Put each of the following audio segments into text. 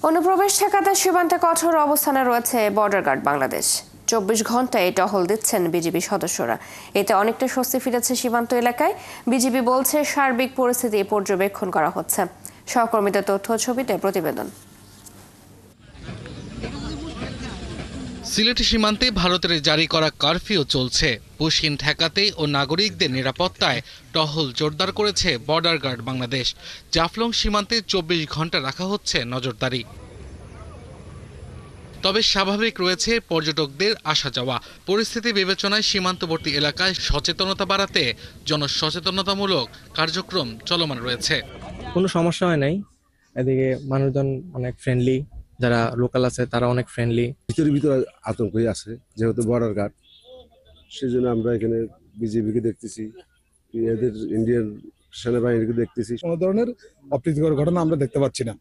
অনুপ্রবেশ ঠেকাতে সীমান্তে কঠোর অবস্থানে রয়েছে বর্ডার গার্ড বাংলাদেশ। 24 ঘন্টায় টহল দিচ্ছেন বিজিবি সদস্যরা। এতে অনেকটা স্বস্তি ফিরেছে সীমান্ত এলাকায়। বিজিবি বলছে সার্বিক পরিস্থিতি পর্যবেক্ষণ করা হচ্ছে। সহকর্মীদের তথ্য ছবিতে প্রতিবেদন। সিলেট সীমান্তে ভারতের জারি করা কারফিউ চলছে। পুশকিন ঠেকাতে ও নাগরিকদের নিরাপত্তায় টহল জোরদার করেছে বর্ডার গার্ড বাংলাদেশ। জাফলং সীমান্তে 24 ঘন্টা রাখা হচ্ছে নজরদারি। তবে স্বাভাবিক রয়েছে পর্যটকদের আসা যাওয়া। পরিস্থিতি বিবেচনায় সীমান্তবর্তী এলাকায় সচেতনতা বাড়াতে জনসচেতনতামূলক কার্যক্রম চলমান রয়েছে। কোনো সমস্যা হয় নাই, এদিকে মানুষজন অনেক ফ্রেন্ডলি, যারা লোকাল আছে তারা অনেক ফ্রেন্ডলি। ভিতরে আতঙ্কই আছে, যেহেতু বর্ডার গার্ড, সেই জন্য আমরা এখানে বিজেপিকে দেখতেছি, এদের ইন্ডিয়ান সেনাবাহিনীকে দেখতেছি। কোনো ধরনের অপ্রীতিকর ঘটনা আমরা দেখতে পাচ্ছি না।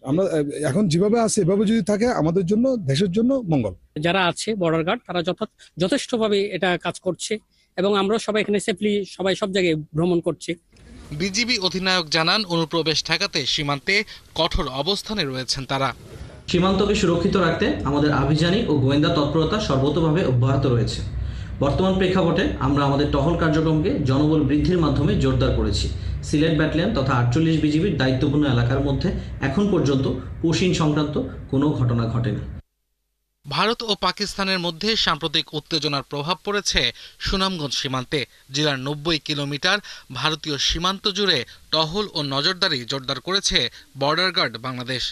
আমরা এখন যেভাবে আছে এভাবে যদি থাকে আমাদের জন্য, দেশের জন্য মঙ্গল। যারা আছে বর্ডার গার্ড তারা যথেষ্টভাবে এটা কাজ করছে এবং আমরা সবাই এখানে সেফলি সবাই সব জায়গায় ভ্রমণ করছি। বিজিবি অধিনায়ক জানান, অনুপ্রবেশ ঠেকাতে সীমান্তে কঠোর অবস্থানে রয়েছেন তারা। সীমান্তকে সুরক্ষিত রাখতে আমাদের আভিযানী ও গোয়েন্দা তৎপরতা সর্বতোভাবে অব্যাহত রয়েছে। বর্তমান প্রেক্ষাপটে আমরা আমাদের টহল কার্যক্রমকে জনবল বৃদ্ধির মাধ্যমে জোরদার করেছি। সিলেট ব্যাটালিয়ন তথা 48 বিজিবির দায়িত্বপূর্ণ এলাকার মধ্যে এখন পর্যন্ত পুশিন সংক্রান্ত কোনো ঘটনা ঘটেনি। ভারত ও পাকিস্তানের মধ্যে সাম্প্রতিক উত্তেজনার প্রভাব পড়েছে সুনামগঞ্জ সীমান্তে। জেলার 90 কিলোমিটার ভারতীয় সীমান্ত জুড়ে টহল ও নজরদারি জোরদার করেছে বর্ডার গার্ড বাংলাদেশ।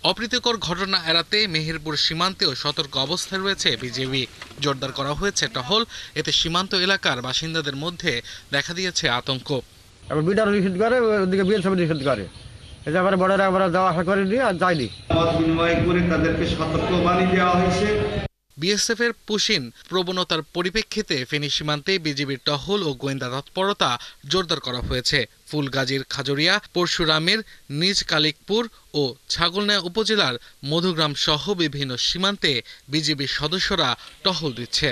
অপ্রীতিকর ঘটনা এড়াতে মেহেরপুর সীমান্তেও সতর্ক অবস্থায় রয়েছে বিজিবি। জোরদার করা হয়েছে টহল। এতে সীমান্ত এলাকার বাসিন্দাদের মধ্যে দেখা দিয়েছে আতঙ্ক। বিএসএফ এর পুশিন প্রবণতার পরিপ্রেক্ষিতে ফেনী সীমান্তে বিজিবির টহল ও গোয়েন্দা তৎপরতা জোরদার করা হয়েছে। ফুলগাজীর খাজুরিয়া, পরশুরামের নিজ কালিকপুর ও ছাগলনাইয়া উপজেলার মধুগ্রাম সহ বিভিন্ন সীমান্তে বিজিবির সদস্যরা টহল দিচ্ছে।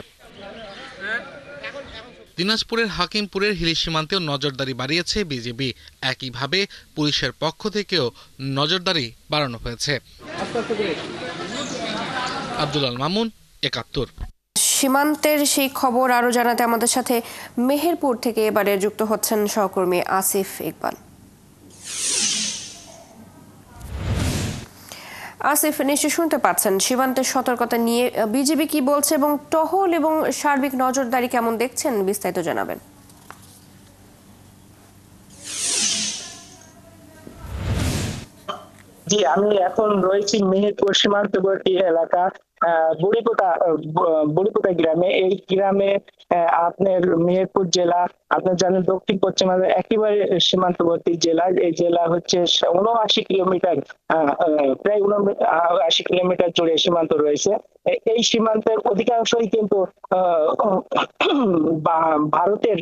দিনাজপুরের হাকিমপুরের হিলি সীমান্তেও নজরদারি বাড়িয়েছে বিজিবি। একইভাবে পুলিশের পক্ষ থেকেও নজরদারি বাড়ানো হয়েছে। আব্দুল আল মামুন, ৭১। সীমান্তের সেই খবর আরো জানাতে আমাদের সাথে মেহেরপুর থেকে এবারে যুক্ত হচ্ছেন সহকর্মী আসিফ ইকবাল। আসিফ, নিশ্চয় শুনতে পাচ্ছেন সীমান্তের সতর্কতা নিয়ে বিজিবি কি বলছে এবং টহল এবং সার্বিক নজরদারি কেমন দেখছেন, বিস্তারিত জানাবেন। জি, আমি এখন রয়েছি মেহেরপুর সীমান্তবর্তী এলাকা বুড়িপোতা গ্রামে। এই গ্রামে আপনার মেহেরপুর জেলা, আপনার জানেন দক্ষিণ পশ্চিমাঞ্চল একেবারে সীমান্তবর্তী জেলা। এই জেলা হচ্ছে ৭৯ কিলোমিটার, প্রায় ৭৯ কিলোমিটার জুড়ে সীমান্ত রয়েছে। এই সীমান্তের অধিকাংশই কিন্তু ভারতের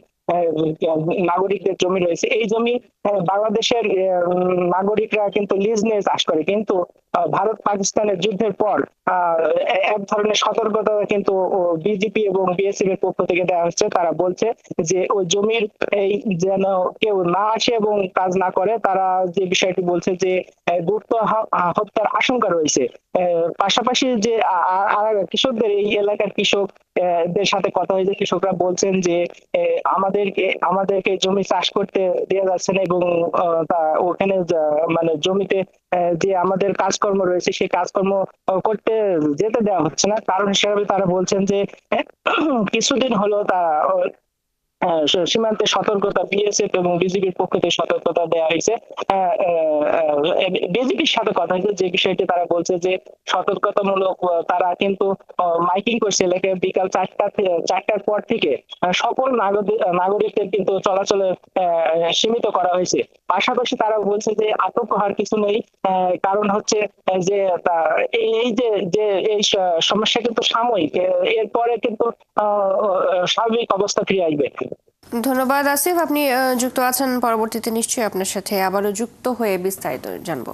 নাগরিকদের জমি রয়েছে। এই জমি বাংলাদেশের নাগরিকরা কিন্তু লিজ নিয়ে চাষ করে, কিন্তু ভারত পাকিস্তানের যুদ্ধের পর এক ধরনের সতর্কতা কিন্তু বিজেপি এবং বিএসএফ এর পক্ষ থেকে দেওয়া হচ্ছে। তারা বলছে যে ওই জমির এই যেন কেউ না আসে এবং কাজ না করে। তারা যে বিষয়টি বলছে যে গুপ্ত হত্যার আশঙ্কা রয়েছে। পাশাপাশি যে কৃষকদের, এই এলাকার কৃষকদের সাথে কথা হয়েছে, কৃষকরা বলছেন যে আমাদেরকে জমি চাষ করতে দেওয়া যাচ্ছে না এবং ওখানে মানে জমিতে যে আমাদের কাজকর্ম রয়েছে সেই কাজকর্ম করতে যেতে দেওয়া হচ্ছে না। কারণ হিসেবে তারা বলছেন যে কিছুদিন হলো সীমান্তে সতর্কতা বিএসএফ এবং বিজিবির পক্ষ থেকে সতর্কতা দেওয়া হয়েছে। বিজিবির সাথে কথা হয়েছে, যে বিষয়টি তারা বলছে যে সতর্কতামূলক তারা কিন্তু মাইকিং করছে এলাকায় বিকাল 4টার পর থেকে সকল নাগরিকদের কিন্তু চলাচলে সীমিত করা হয়েছে। পাশাপাশি তারা বলছে যে আতঙ্ক হওয়ার কিছু নেই, কারণ হচ্ছে যে এই সমস্যা কিন্তু সাময়িক, এরপরে কিন্তু স্বাভাবিক অবস্থা ফিরে আসবে। ধন্যবাদ আসিফ, আপনি যুক্ত আছেন। পরবর্তীতে নিশ্চয়ই আপনার সাথে আবারও যুক্ত হয়ে বিস্তারিত জানবো।